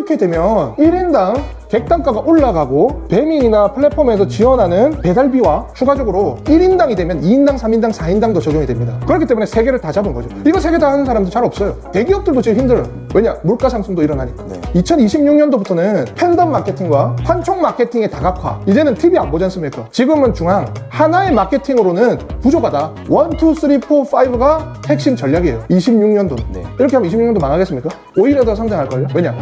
이렇게 되면 1인당 객단가가 올라가고 배민이나 플랫폼에서 지원하는 배달비와 추가적으로 1인당이 되면 2인당, 3인당, 4인당도 적용이 됩니다. 그렇기 때문에 3개를 다 잡은 거죠. 이거 3개 다 하는 사람도 잘 없어요. 대기업들도 지금 힘들어요. 왜냐? 물가 상승도 일어나니까. 2026년도부터는 팬덤 마케팅과 판촉 마케팅의 다각화. 이제는 TV 안 보지 않습니까? 지금은 중앙 하나의 마케팅으로는 부족하다. 1, 2, 3, 4, 5가 핵심 전략이에요. 26년도는. 이렇게 하면 26년도 망하겠습니까? 오히려 더 성장할걸요? 왜냐?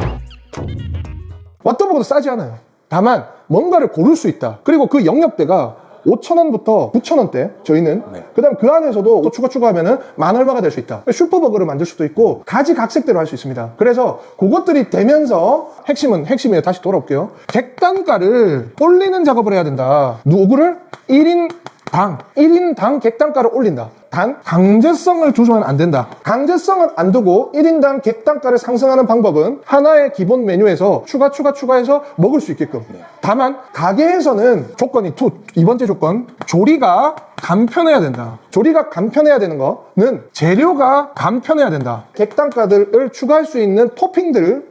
왓더버거도 싸지 않아요. 다만 뭔가를 고를 수 있다. 그리고 그 영역대가 5,000원부터 9,000원대 저희는 그 다음 그 안에서도 또 추가하면은 만 얼마가 될 수 있다. 슈퍼버거를 만들 수도 있고 가지각색대로 할 수 있습니다. 그래서 그것들이 되면서 핵심이에요. 다시 돌아올게요. 객단가를 올리는 작업을 해야 된다. 누구를? 1인당 객단가를 올린다. 단 강제성을 조정하면 안 된다. 강제성을 안 두고 1인당 객단가를 상승하는 방법은 하나의 기본 메뉴에서 추가해서 먹을 수 있게끔. 다만 가게에서는 조건이 2번째 조건, 조리가 간편해야 된다. 조리가 간편해야 되는 거는 재료가 간편해야 된다. 객단가들을 추가할 수 있는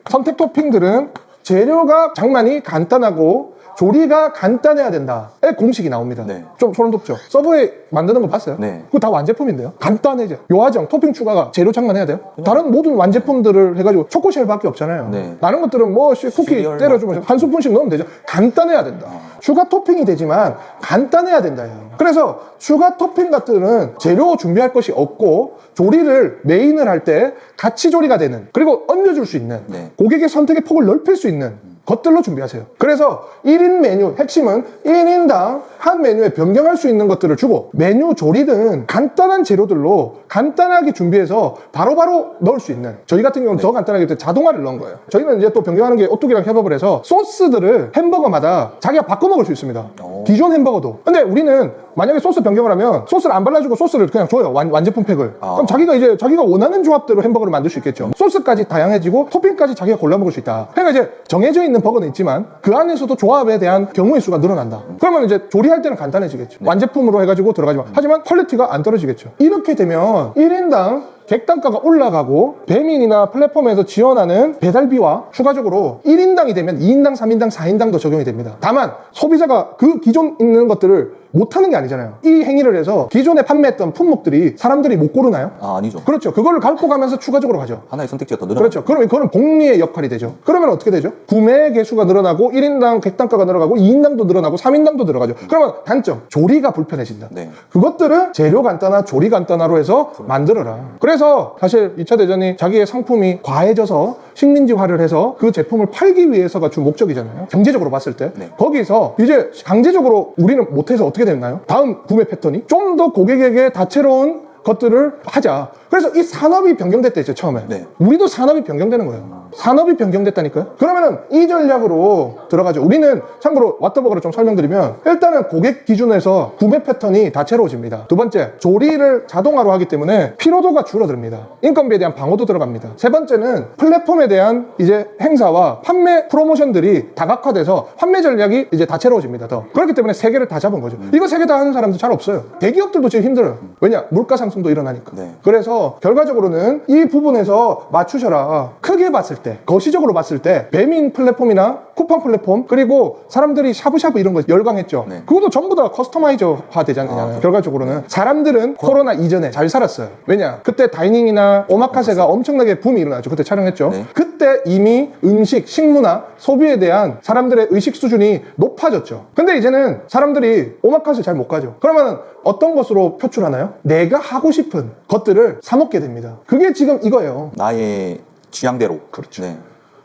선택 토핑들은 재료가 장만이 간단하고 조리가 간단해야 된다의 공식이 나옵니다. 좀 소름 돋죠? 서브웨이 만드는 거 봤어요? 그거 다 완제품인데요. 간단해져. 요하정, 토핑 추가가 재료 장만해야 돼요? 다른 모든 완제품들을 해가지고 초코쉘밖에 없잖아요. 다른 것들은 뭐 쿠키 때려주면 한 스푼씩 넣으면 되죠. 간단해야 된다. 추가 토핑이 되지만 간단해야 된다. 그래서 추가 토핑 같은 재료 준비할 것이 없고 조리를 메인을 할 때 같이 조리가 되는, 그리고 얹어줄 수 있는, 고객의 선택의 폭을 넓힐 수 있는 것들로 준비하세요. 그래서 1인 메뉴, 핵심은 1인당 한 메뉴에 변경할 수 있는 것들을 주고, 메뉴 조리든 간단한 재료들로 간단하게 준비해서 바로바로 넣을 수 있는, 저희 같은 경우는 더 간단하게 자동화를 넣은 거예요. 저희는 이제 또 변경하는 게 오뚜기랑 협업을 해서 소스들을 햄버거마다 자기가 바꿔 먹을 수 있습니다. 기존 햄버거도. 근데 우리는 만약에 소스 변경을 하면 소스를 안 발라주고 소스를 그냥 줘요. 완제품 팩을. 그럼 자기가 원하는 조합대로 햄버거를 만들 수 있겠죠. 소스까지 다양해지고 토핑까지 자기가 골라 먹을 수 있다. 그러니까 이제 정해져 있는 버거는 있지만 그 안에서도 조합에 대한 경우의 수가 늘어난다. 그러면 이제 조리할 때는 간단해지겠죠. 완제품으로 해가지고 들어가지만, 하지만 퀄리티가 안 떨어지겠죠. 이렇게 되면 1인당 객단가가 올라가고 배민이나 플랫폼에서 지원하는 배달비와 추가적으로 1인당이 되면 2인당, 3인당, 4인당도 적용이 됩니다. 다만 소비자가 그 기존 있는 것들을 못하는 게 아니잖아요. 이 행위를 해서 기존에 판매했던 품목들이 사람들이 못 고르나요? 아니죠. 그렇죠. 그거를 갖고 가면서 추가적으로 가죠. 하나의 선택지가 더 늘어나죠. 그렇죠. 그러면 그거는 복리의 역할이 되죠. 그러면 어떻게 되죠? 구매 개수가 늘어나고 1인당 객단가가 늘어가고 2인당도 늘어나고 3인당도 늘어가죠. 그러면 단점, 조리가 불편해진다. 그것들은 재료 간단화, 조리 간단화로 해서 만들어라. 그래서 사실 2차 대전이 자기의 상품이 과해져서 식민지화를 해서 그 제품을 팔기 위해서가 주 목적이잖아요. 경제적으로 봤을 때. 거기서 이제 강제적으로 우리는 못해서 어떻게 됐나요? 다음 구매 패턴이 좀 더 고객에게 다채로운 것들을 하자. 그래서 이 산업이 변경됐댔죠, 처음에. 우리도 산업이 변경되는 거예요. 산업이 변경됐다니까요. 그러면은 이 전략으로 들어가죠. 우리는 참고로 왓더버거를 좀 설명드리면, 일단은 고객 기준에서 구매 패턴이 다채로워집니다. 두 번째, 조리를 자동화로 하기 때문에 피로도가 줄어듭니다. 인건비에 대한 방어도 들어갑니다. 세 번째는 플랫폼에 대한 이제 행사와 판매 프로모션들이 다각화돼서 판매 전략이 이제 다채로워집니다. 더. 그렇기 때문에 3개를 다 잡은 거죠. 이거 3개 다 하는 사람도 잘 없어요. 대기업들도 지금 힘들어요. 왜냐? 물가 상승도 일어나니까. 그래서 결과적으로는 이 부분에서 맞추셔라. 크게 봤을 때, 거시적으로 봤을 때 배민 플랫폼이나 쿠팡 플랫폼, 그리고 사람들이 샤브샤브 이런 거 열광했죠. 그것도 전부 다 커스터마이저화 되잖아요. 결과적으로는 사람들은 코로나 이전에 잘 살았어요. 왜냐? 그때 다이닝이나 오마카세가 엄청나게 붐이 일어났죠. 그때 촬영했죠. 그때 이미 음식, 식문화, 소비에 대한 사람들의 의식 수준이 높아졌죠. 근데 이제는 사람들이 오마카세 잘 못 가죠. 그러면 어떤 것으로 표출하나요? 내가 하고 싶은 것들을 사먹게 됩니다. 그게 지금 이거예요. 나의 취향대로. 그렇죠.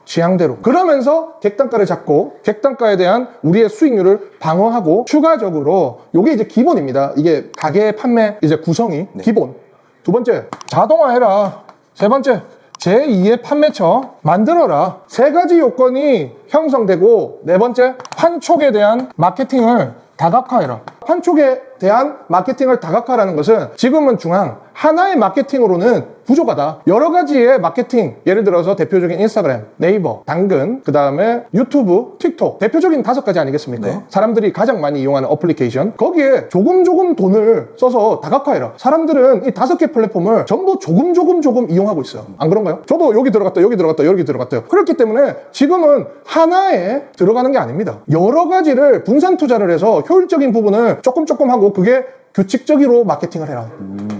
취향대로. 그러면서 객단가를 잡고 객단가에 대한 우리의 수익률을 방어하고, 추가적으로 요게 이제 기본입니다. 이게 가게 판매 이제 구성이 기본. 두 번째, 자동화해라. 세 번째, 제2의 판매처 만들어라. 3가지 요건이 형성되고, 네 번째, 판촉에 대한 마케팅을 다각화해라. 판촉에 대한 마케팅을 다각화라는 것은 지금은 중앙 하나의 마케팅으로는 부족하다. 여러 가지의 마케팅, 예를 들어서 대표적인 인스타그램, 네이버, 당근, 그 다음에 유튜브, 틱톡, 대표적인 5가지 아니겠습니까? 네. 사람들이 가장 많이 이용하는 어플리케이션. 거기에 조금 돈을 써서 다각화해라. 사람들은 이 5개 플랫폼을 전부 조금 이용하고 있어요. 안 그런가요? 저도 여기 들어갔다 여기 들어갔다요. 그렇기 때문에 지금은 하나에 들어가는 게 아닙니다. 여러 가지를 분산 투자를 해서 효율적인 부분을 조금 하고 그게 규칙적으로 마케팅을 해라.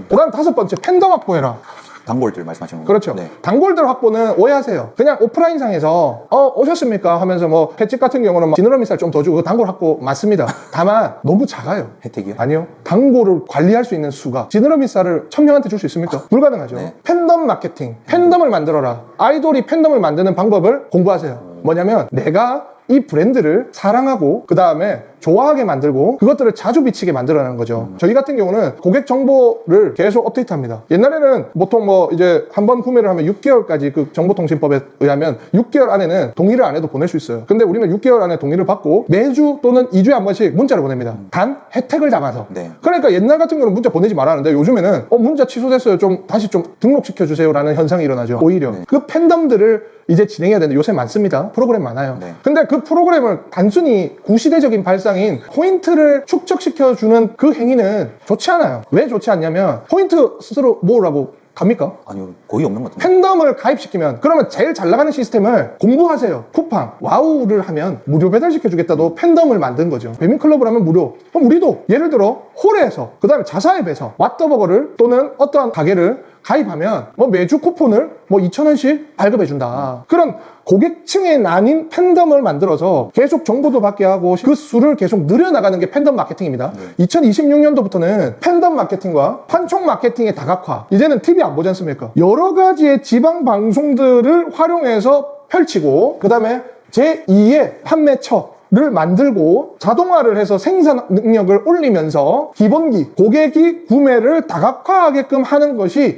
그 다음 5번째, 팬덤 확보해라. 단골들 말씀하시는 거. 그렇죠. 네. 단골들 확보는 오해하세요. 그냥 오프라인상에서 오셨습니까? 하면서 뭐 횟집 같은 경우는 막 지느러미살 좀 더 주고 단골 확보 맞습니다. 다만 너무 작아요. 혜택이요? 아니요. 단골을 관리할 수 있는 수가 지느러미살을 1000명한테 줄 수 있습니까? 불가능하죠. 네. 팬덤 마케팅. 팬덤을 만들어라. 아이돌이 팬덤을 만드는 방법을 공부하세요. 뭐냐면 내가 이 브랜드를 사랑하고 그 다음에 좋아하게 만들고 그것들을 자주 비치게 만들어내는 거죠. 저희 같은 경우는 고객 정보를 계속 업데이트합니다. 옛날에는 보통 뭐 이제 한번 구매를 하면 6개월까지 그 정보통신법에 의하면 6개월 안에는 동의를 안 해도 보낼 수 있어요. 근데 우리는 6개월 안에 동의를 받고 매주 또는 2주에 한 번씩 문자를 보냅니다. 단 혜택을 담아서. 네. 그러니까 옛날 같은 경우는 문자 보내지 말았는데 요즘에는 문자 취소됐어요. 좀 다시 좀 등록시켜 주세요라는 현상이 일어나죠. 오히려 그 팬덤들을 이제 진행해야 되는데 요새 많습니다. 프로그램 많아요. 네. 근데 그 프로그램을 단순히 구시대적인 발상인 포인트를 축적시켜주는 그 행위는 좋지 않아요. 왜 좋지 않냐면 포인트 스스로 모으라고 갑니까? 아니요, 거의 없는 것 같은데. 팬덤을 가입시키면 그러면 제일 잘 나가는 시스템을 공부하세요. 쿠팡, 와우를 하면 무료 배달시켜주겠다도 팬덤을 만든 거죠. 배민클럽을 하면 무료. 그럼 우리도 예를 들어 홀에서 그 다음에 자사앱에서 왓더버거를 또는 어떠한 가게를 가입하면 뭐 매주 쿠폰을 뭐 2,000원씩 발급해준다. 그런 고객층에 나뉜 팬덤을 만들어서 계속 정보도 받게 하고 그 수를 계속 늘려나가는 게 팬덤 마케팅입니다. 2026년도부터는 팬덤 마케팅과 판촉 마케팅의 다각화. 이제는 TV 안 보지 않습니까? 여러 가지의 지방 방송들을 활용해서 펼치고 그 다음에 제2의 판매처 를 만들고 자동화를 해서 생산 능력을 올리면서 기본기, 고객이 구매를 다각화하게끔 하는 것이 1,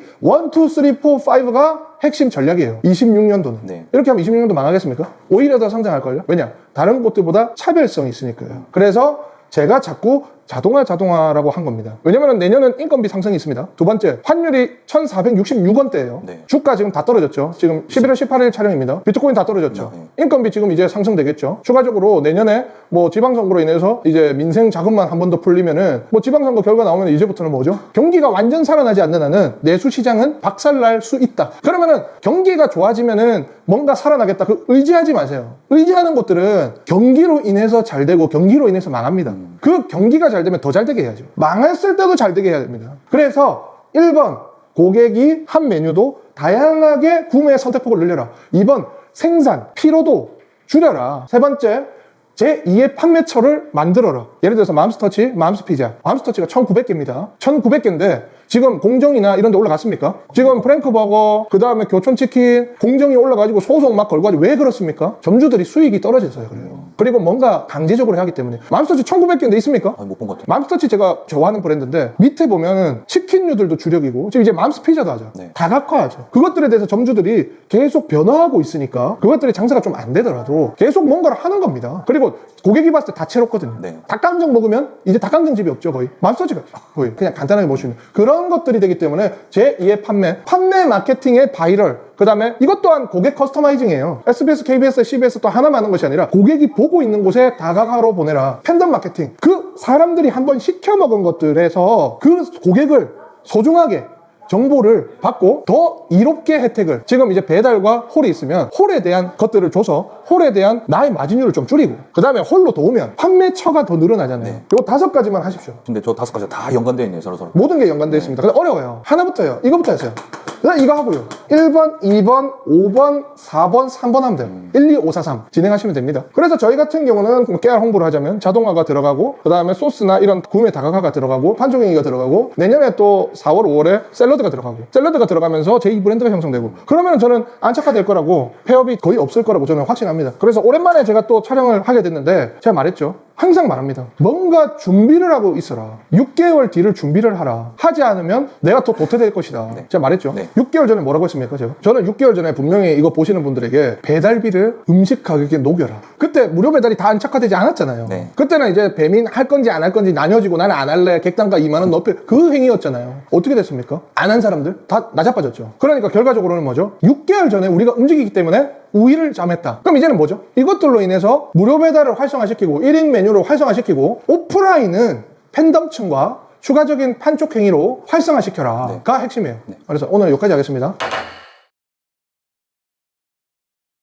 2, 3, 4, 5가 핵심 전략이에요. 26년도는. 네. 이렇게 하면 26년도 망하겠습니까? 오히려 더 성장할걸요? 왜냐? 다른 곳들보다 차별성이 있으니까요. 그래서 제가 자꾸 자동화라고 한 겁니다. 왜냐면 내년은 인건비 상승이 있습니다. 두 번째, 환율이 1,466원대예요. 네. 주가 지금 다 떨어졌죠. 지금 11월 18일 촬영입니다. 비트코인 다 떨어졌죠. 네. 인건비 지금 이제 상승되겠죠. 추가적으로 내년에 뭐 지방선거로 인해서 이제 민생 자금만 한 번 더 풀리면은 뭐 지방선거 결과 나오면 이제부터는 뭐죠? 경기가 완전 살아나지 않는 한은 내수 시장은 박살날 수 있다. 그러면은 경기가 좋아지면은 뭔가 살아나겠다. 그 의지하지 마세요. 의지하는 것들은 경기로 인해서 잘 되고 경기로 인해서 망합니다. 그 경기가 잘 되면 더 잘 되게 해야죠. 망했을 때도 잘 되게 해야 됩니다. 그래서 1번 고객이 한 메뉴도 다양하게 구매 선택폭을 늘려라. 2번 생산 피로도 줄여라. 세 번째 제2의 판매처를 만들어라. 예를 들어서 맘스터치, 맘스피자. 맘스터치가 1900개입니다. 1900개인데 지금 공정이나 이런 데 올라갔습니까? 지금 프랭크버거, 그 다음에 교촌치킨, 공정이 올라가지고 소송 막 걸고 하지. 왜 그렇습니까? 점주들이 수익이 떨어져서요. 그래요. 그리고 뭔가 강제적으로 하기 때문에. 맘스터치 1900개인데 있습니까? 아니, 못 본 것 같아요. 맘스터치 제가 좋아하는 브랜드인데 밑에 보면은 치킨류들도 주력이고 지금 이제 맘스피자도 하죠. 네. 다각화하죠. 그것들에 대해서 점주들이 계속 변화하고 있으니까 그것들이 장사가 좀 안 되더라도 계속 뭔가를 하는 겁니다. 그리고 고객이 봤을 때 다채롭거든요. 네. 닭강정 먹으면 이제 닭강정 집이 없죠. 거의 맘스터치가 거의 그냥 간단하게 볼 수 있는 그런 것들이 되기 때문에 제2의 판매 마케팅의 바이럴, 그 다음에 이것 또한 고객 커스터마이징이에요. SBS, KBS, CBS 또 하나만 하는 것이 아니라 고객이 보고 있는 곳에 다각화로 보내라. 팬덤 마케팅. 그 사람들이 한번 시켜먹은 것들에서 그 고객을 소중하게 정보를 받고 더 이롭게 혜택을 지금 이제 배달과 홀이 있으면 홀에 대한 것들을 줘서 홀에 대한 나의 마진율을 좀 줄이고 그 다음에 홀로 도우면 판매처가 더 늘어나잖아요. 네. 이거 5가지만 하십시오. 근데 저 5가지 다 연관되어 있네요, 서로. 모든 게 연관되어 있습니다. 근데 어려워요. 하나부터요. 이거부터 하세요. 그냥 이거 하고요. 1번, 2번, 5번, 4번, 3번 하면 돼요. 1, 2, 5, 4, 3 진행하시면 됩니다. 그래서 저희 같은 경우는 깨알 홍보를 하자면 자동화가 들어가고 그 다음에 소스나 이런 구매 다각화가 들어가고 판촉행위가 들어가고 내년에 또 4월, 5월에 샐러드가 들어가면서 제2 브랜드가 형성되고 그러면 저는 안착화될 거라고 폐업이 거의 없을 거라고 저는 확신합니다. 그래서 오랜만에 제가 또 촬영을 하게 됐는데 제가 말했죠. 항상 말합니다. 뭔가 준비를 하고 있어라. 6개월 뒤를 준비를 하라. 하지 않으면 내가 더 도태될 것이다. 네. 제가 말했죠. 네. 6개월 전에 뭐라고 했습니까? 제가? 저는 6개월 전에 분명히 이거 보시는 분들에게 배달비를 음식 가격에 녹여라. 그때 무료 배달이 다 안착화되지 않았잖아요. 네. 그때는 이제 배민 할 건지 안 할 건지 나뉘어지고 나는 안 할래. 객단가 2만 원 높여. 그 행위였잖아요. 어떻게 됐습니까? 안 한 사람들 다 나자빠졌죠. 그러니까 결과적으로는 뭐죠? 6개월 전에 우리가 움직이기 때문에 우위를 점했다. 그럼 이제는 뭐죠? 이것들로 인해서 무료 배달을 활성화시키고 1인 메뉴를 활성화시키고 오프라인은 팬덤층과 추가적인 판촉 행위로 활성화시켜라가 핵심이에요. 그래서 오늘 여기까지 하겠습니다.